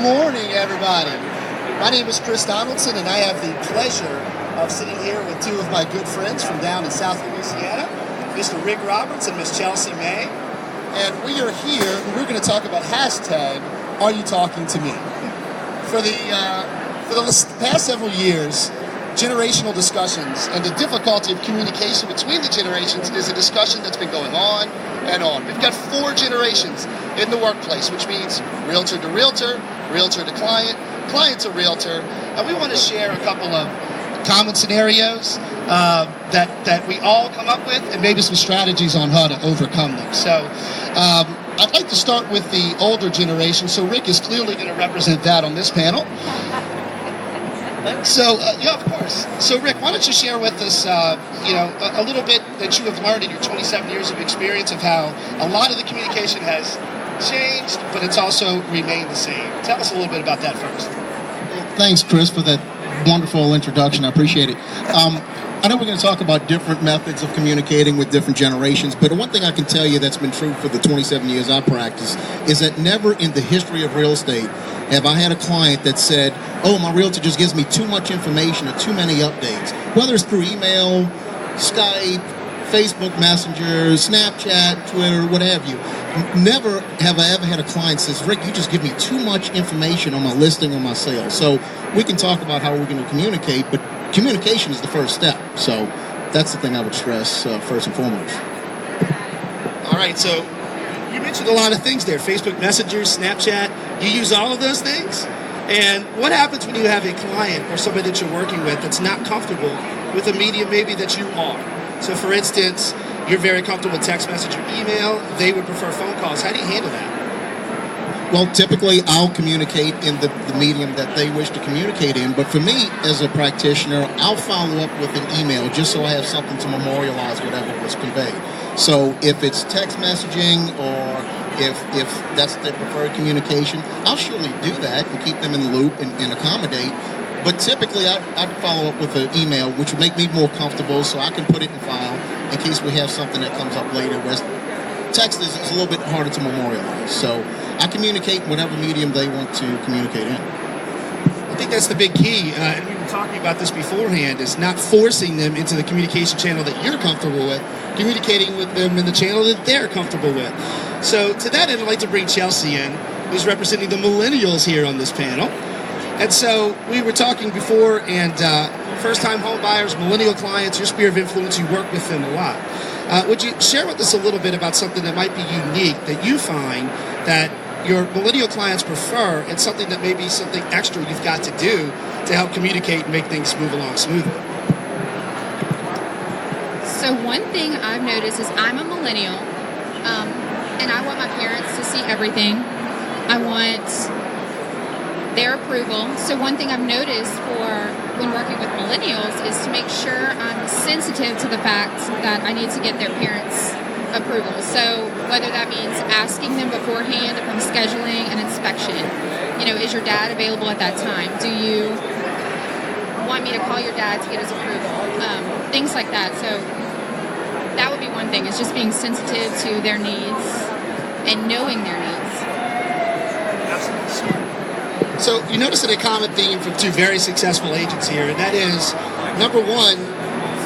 morning, everybody. My name is Chris Donaldson, and I have the pleasure of sitting here with two of my good friends from down in South Louisiana, Mr. Rick Roberts and Miss Chelsea May. And we are here, and we're going to talk about hashtag, Are You Talking to Me? For the past several years, generational discussions and the difficulty of communication between the generations is a discussion that's been going on and on. We've got 4 generations in the workplace, which means realtor to realtor, realtor to client, client to realtor, and we want to share a couple of common scenarios that we all come up with, and maybe some strategies on how to overcome them. So I'd like to start with the older generation. So Rick is clearly going to represent that on this panel. So, yeah, of course. So, Rick, why don't you share with us, a little bit that you have learned in your 27 years of experience of how a lot of the communication has changed, but it's also remained the same. Tell us a little bit about that first. Thanks, Chris, for that wonderful introduction. I appreciate it. I know we're going to talk about different methods of communicating with different generations, but one thing I can tell you that's been true for the 27 years I practice is that never in the history of real estate have I had a client that said, oh, my realtor just gives me too much information or too many updates, whether it's through email, Skype, Facebook Messenger, Snapchat, Twitter, what have you. Never have I ever had a client says, Rick, you just give me too much information on my listing or my sale. So we can talk about how we're going to communicate, but communication is the first step. So that's the thing I would stress first and foremost. All right, so you mentioned a lot of things there. Facebook Messenger, Snapchat, you use all of those things? And what happens when you have a client or somebody that you're working with that's not comfortable with a medium maybe that you are? So for instance, you're very comfortable with text message or email. They would prefer phone calls. How do you handle that? Well, typically I'll communicate in the medium that they wish to communicate in. But for me, as a practitioner, I'll follow up with an email just so I have something to memorialize whatever was conveyed. So if it's text messaging or if that's their preferred communication, I'll surely do that and keep them in the loop and accommodate. But typically, I'd follow up with an email, which would make me more comfortable so I can put it in file in case we have something that comes up later. Whereas text is a little bit harder to memorialize. So I communicate in whatever medium they want to communicate in. I think that's the big key, and we were talking about this beforehand, is not forcing them into the communication channel that you're comfortable with, communicating with them in the channel that they're comfortable with. So to that end, I'd like to bring Chelsea in, who's representing the Millennials here on this panel. And so we were talking before, and first-time home buyers, millennial clients, your sphere of influence, you work with them a lot. Would you share with us a little bit about something that might be unique that you find that your millennial clients prefer, and something that may be something extra you've got to do to help communicate and make things move along smoothly? So one thing I've noticed is I'm a millennial, and I want my parents to see everything. I want their approval. So one thing I've noticed for when working with millennials is to make sure I'm sensitive to the fact that I need to get their parents' approval. So whether that means asking them beforehand if I'm scheduling an inspection, is your dad available at that time? Do you want me to call your dad to get his approval? Things like that. So that would be one thing, is just being sensitive to their needs and knowing their needs. So you notice a common theme from 2 very successful agents here, and that is, number one,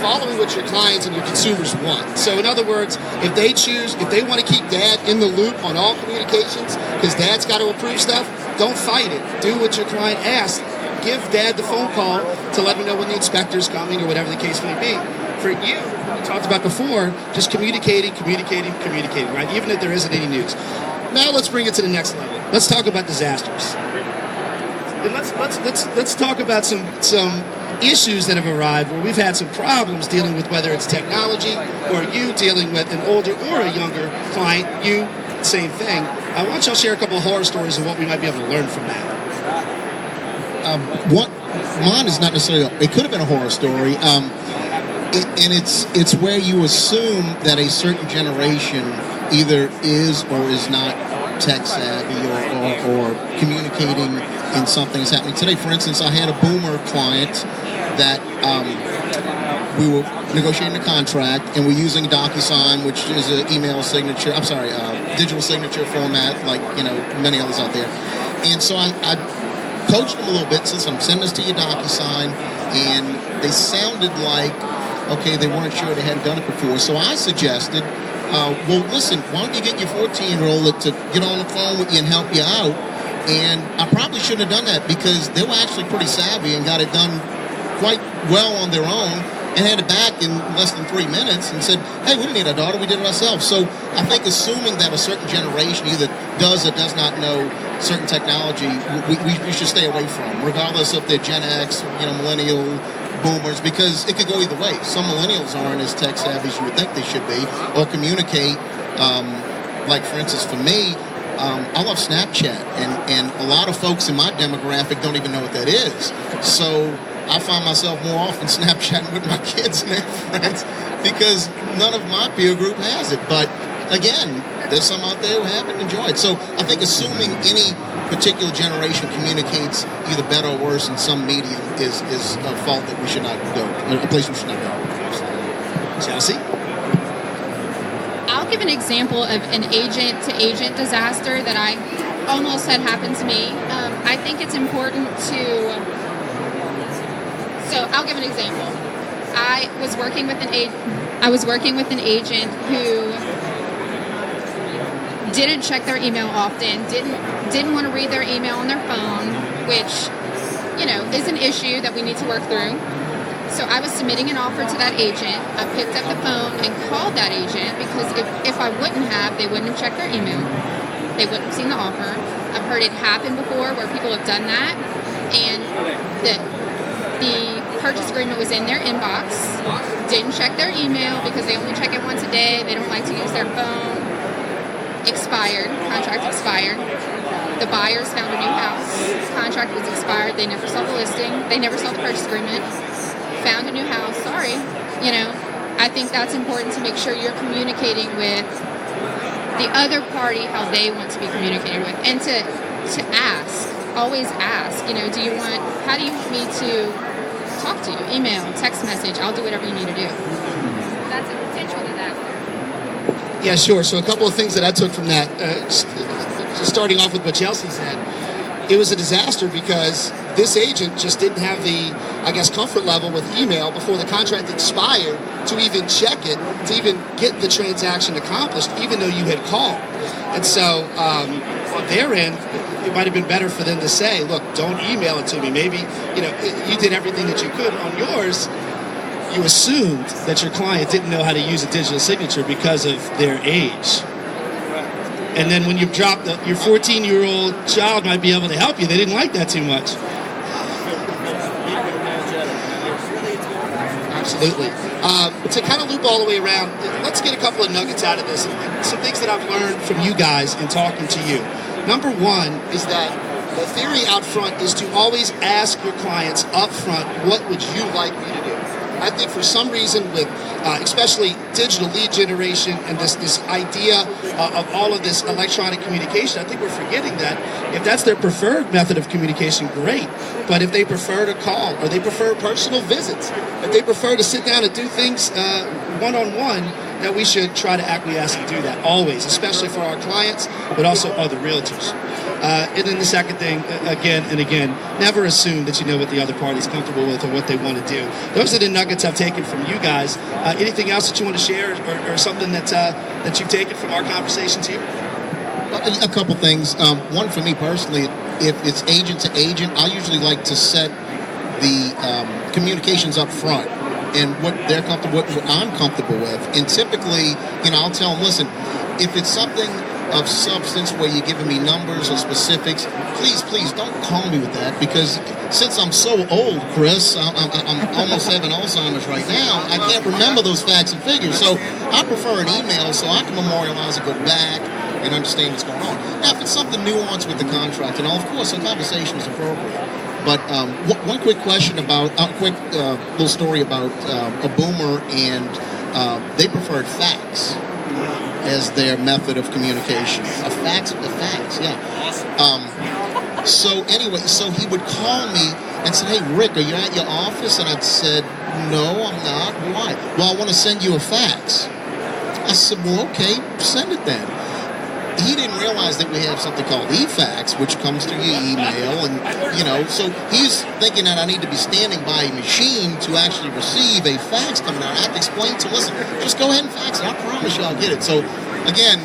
following what your clients and your consumers want. So in other words, if they want to keep dad in the loop on all communications, because dad's got to approve stuff, don't fight it. Do what your client asks. Give dad the phone call to let him know when the inspector's coming or whatever the case may be. For you, we talked about before, just communicating, right? Even if there isn't any news. Now let's bring it to the next level. Let's talk about disasters. And let's talk about some issues that have arrived where we've had some problems dealing with, whether it's technology or you dealing with an older or a younger client. You, same thing. I want y'all to share a couple of horror stories of what we might be able to learn from that. Mine is not necessarily, it could have been a horror story, and it's where you assume that a certain generation either is or is not tech savvy or communicating in something that's happening today. For instance, I had a boomer client that we were negotiating a contract, and we're using DocuSign, which is an email signature, digital signature format, like, many others out there. And so I coached them a little bit, since I'm sending this to your DocuSign, and they sounded like, okay, they weren't sure, they hadn't done it before. So I suggested, well, listen, why don't you get your 14-year-old to get on the phone with you and help you out? And I probably shouldn't have done that, because they were actually pretty savvy and got it done quite well on their own, and had it back in less than 3 minutes and said, hey, we didn't need our daughter, we did it ourselves. So I think assuming that a certain generation either does or does not know certain technology, we should stay away from, regardless if they're Gen X, millennial, boomers, because it could go either way. Some millennials aren't as tech savvy as you would think they should be, or communicate, like for instance for me, I love Snapchat, and a lot of folks in my demographic don't even know what that is. So I find myself more often Snapchatting with my kids and their friends, because none of my peer group has it. But again, there's some out there who have it and enjoy it. So I think assuming any particular generation communicates either better or worse in some medium is a fault that we should not go, a place we should not go. Chelsea? I'll give an example of an agent-to-agent disaster that I almost had happen to me. I think it's important to... So I'll give an example. I was working with an agent who didn't check their email often, didn't want to read their email on their phone, which, is an issue that we need to work through. So I was submitting an offer to that agent. I picked up the phone and called that agent, because if I wouldn't have, they wouldn't have checked their email. They wouldn't have seen the offer. I've heard it happen before where people have done that, and the purchase agreement was in their inbox, didn't check their email because they only check it once a day, they don't like to use their phone, contract expired. The buyers found a new house, contract was expired, they never saw the listing, they never saw the purchase agreement, found a new house, sorry. I think that's important to make sure you're communicating with the other party how they want to be communicated with, and to ask, always ask, how do you want me to talk to you? Email, text message, I'll do whatever you need to do. That's a potential disaster. Yeah, sure. So a couple of things that I took from that, starting off with what Chelsea said. It was a disaster because this agent just didn't have the, comfort level with email before the contract expired to even check it, to even get the transaction accomplished, even though you had called. And so on their end, it might have been better for them to say, look, don't email it to me. Maybe, you did everything that you could. On yours, you assumed that your client didn't know how to use a digital signature because of their age. And then when you drop your 14-year-old child might be able to help you, they didn't like that too much. Absolutely. To kind of loop all the way around, let's get a couple of nuggets out of this. Some things that I've learned from you guys in talking to you. Number one is that the theory out front is to always ask your clients up front, what would you like me to do? I think for some reason with especially digital lead generation and this idea of all of this electronic communication, I think we're forgetting that if that's their preferred method of communication, great. But if they prefer to call, or they prefer personal visits, if they prefer to sit down and do things one-on-one, that we should try to acquiesce and do that always, especially for our clients, but also other realtors. And then the second thing, again and again, never assume that you know what the other party's comfortable with or what they want to do. Those are the nuggets I've taken from you guys. Anything else that you want to share, or something that you've taken from our conversations here? A couple things. One, for me personally, if it's agent to agent, I usually like to set the communications up front and what they're comfortable with, what I'm comfortable with. And typically, I'll tell them, listen, if it's something of substance where you're giving me numbers or specifics, please don't call me with that, because since I'm so old, Chris, I'm almost having Alzheimer's right now, I can't remember those facts and figures. So I prefer an email so I can memorialize and go back and understand what's going on. Now, if it's something nuanced with the contract and all, of course, a conversation is appropriate. But one quick question about, little story about a boomer, and they preferred fax as their method of communication. A fax, yeah. So anyway, so he would call me and say, hey, Rick, are you at your office? And I'd said, no, I'm not. Why? Well, I want to send you a fax. I said, well, okay, send it then. he didn't realize that we have something called e-fax, which comes through your email, and so he's thinking that I need to be standing by a machine to actually receive a fax coming out. I have to explain to him, listen, just go ahead and fax it. I promise you I'll get it. So again,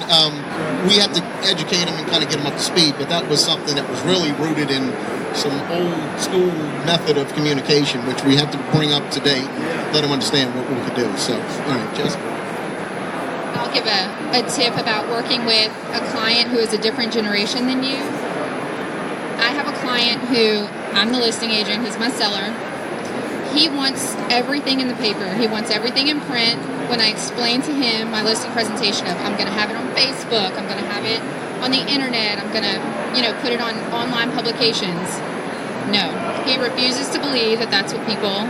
we have to educate him and kind of get him up to speed, but that was something that was really rooted in some old school method of communication, which we have to bring up to date, let him understand what we could do. So, all right, Jessica. I'll give a tip about working with a client who is a different generation than you. I have a client who, I'm the listing agent, he's my seller. He wants everything in the paper. He wants everything in print. When I explain to him my listing presentation of, I'm going to have it on Facebook, I'm going to have it on the internet, I'm going to, put it on online publications. No, he refuses to believe that that's what people,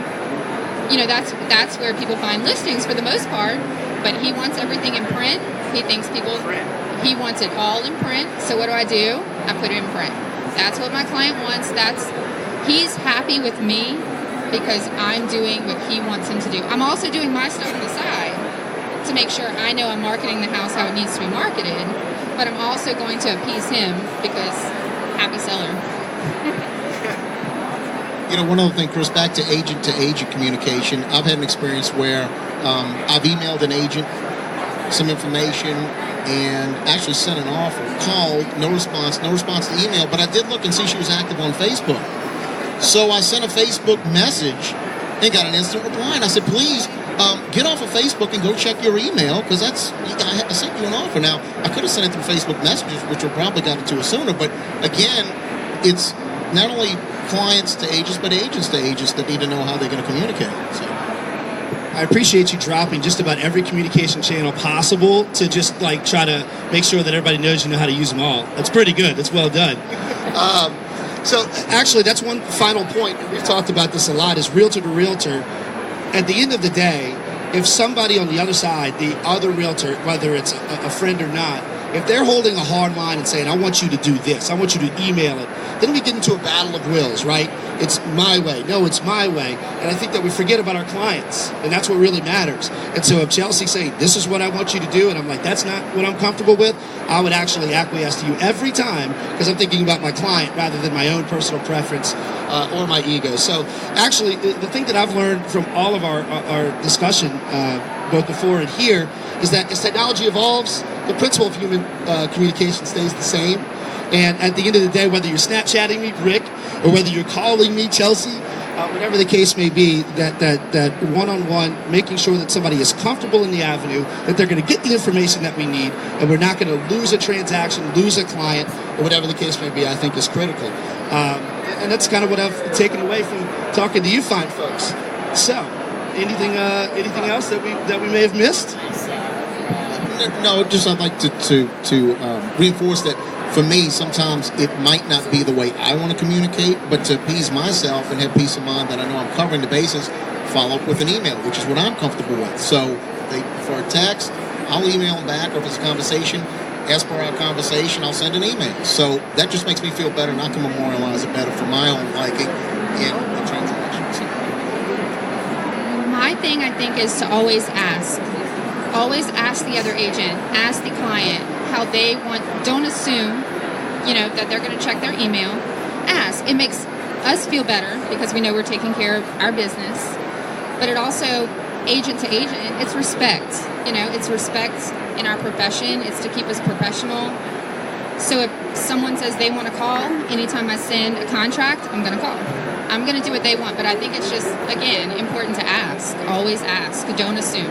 that's where people find listings for the most part. But he wants everything in print. He thinks he wants it all in print. So what do? I put it in print. That's what my client wants. He's happy with me because I'm doing what he wants him to do. I'm also doing my stuff on the side to make sure I know I'm marketing the house how it needs to be marketed. But I'm also going to appease him because happy seller. One other thing, Chris, back to agent communication. I've had an experience where I've emailed an agent some information and actually sent an offer, called, no response to email, but I did look and see she was active on Facebook. So I sent a Facebook message and got an instant reply, and I said, please, get off of Facebook and go check your email, because I sent you an offer. Now, I could have sent it through Facebook Messages, which would probably got it to her sooner, but again, it's not only clients to agents, but agents to agents that need to know how they're going to communicate. So I appreciate you dropping just about every communication channel possible to just try to make sure that everybody knows you know how to use them all. That's pretty good. That's well done. So actually, that's one final point. We've talked about this a lot, is realtor to realtor. At the end of the day, if somebody on the other side, the other realtor, whether it's a friend or not, if they're holding a hard line and saying, I want you to do this, I want you to email it, then we get into a battle of wills, right? It's my way. No, it's my way. And I think that we forget about our clients, and that's what really matters. And so if Chelsea's saying, this is what I want you to do, and I'm like, that's not what I'm comfortable with, I would actually acquiesce to you every time, because I'm thinking about my client rather than my own personal preference or my ego. So actually, the thing that I've learned from all of our discussion, both before and here, is that as technology evolves, the principle of human communication stays the same. And at the end of the day, whether you're Snapchatting me, Rick, or whether you're calling me, Chelsea, whatever the case may be, that one-on-one, making sure that somebody is comfortable in the avenue, that they're going to get the information that we need, and we're not going to lose a transaction, lose a client, or whatever the case may be, I think is critical. And that's kind of what I've taken away from talking to you fine folks. So, anything else that we may have missed? No, just I'd like to reinforce that for me, sometimes it might not be the way I want to communicate, but to appease myself and have peace of mind that I know I'm covering the bases, follow up with an email, which is what I'm comfortable with. So if they prefer a text, I'll email them back, or if it's a conversation, as per our conversation, I'll send an email. So that just makes me feel better, and I can memorialize it better for my own liking in the transaction. So. My thing, I think, is to always ask. Always ask the other agent, ask the client how they want. Don't assume, that they're going to check their email. Ask. It makes us feel better because we know we're taking care of our business. But it also, agent to agent, it's respect. It's respect in our profession. It's to keep us professional. So if someone says they want to call, anytime I send a contract, I'm going to call. I'm going to do what they want. But I think it's just, again, important to ask. Always ask. Don't assume.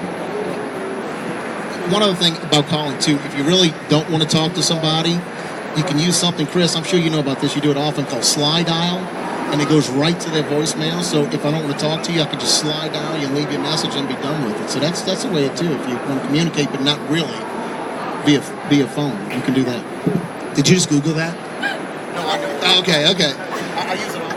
One other thing about calling, too, if you really don't want to talk to somebody, you can use something, Chris, I'm sure you know about this, you do it often, called slide dial, and it goes right to their voicemail. So if I don't want to talk to you, I can just slide dial you and leave your message and be done with it. So that's a way, too, if you want to communicate, but not really via phone. You can do that. Did you just Google that? No, I know. Okay. I use it all.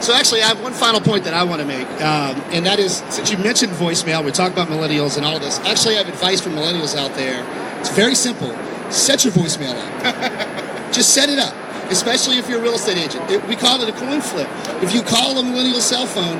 So actually, I have one final point that I want to make, and that is, since you mentioned voicemail, we're talking about millennials and all of this. Actually, I have advice for millennials out there. It's very simple. Set your voicemail up. Just set it up, especially if you're a real estate agent. We call it a coin flip. If you call a millennial cell phone,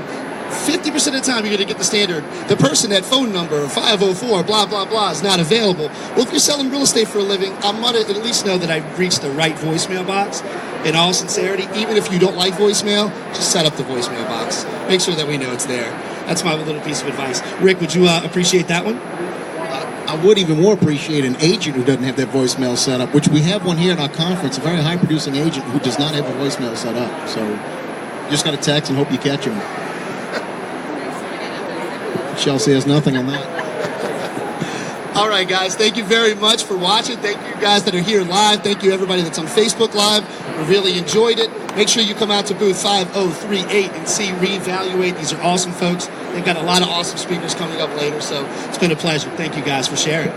50% of the time, you're going to get the standard, the person at phone number 504, blah, blah, blah, is not available. Well, if you're selling real estate for a living, I'm going to at least know that I've reached the right voicemail box. In all sincerity, even if you don't like voicemail, just set up the voicemail box. Make sure that we know it's there. That's my little piece of advice. Rick, would you appreciate that one? I would even more appreciate an agent who doesn't have their voicemail set up, which we have one here at our conference, a very high-producing agent who does not have a voicemail set up. So you just got to text and hope you catch him. Chelsea has nothing on that. All right, guys, thank you very much for watching. Thank you guys that are here live. Thank you, everybody that's on Facebook Live. We really enjoyed it. Make sure you come out to booth 5038 and see Revaluate. These are awesome folks. They've got a lot of awesome speakers coming up later, so it's been a pleasure. Thank you guys for sharing.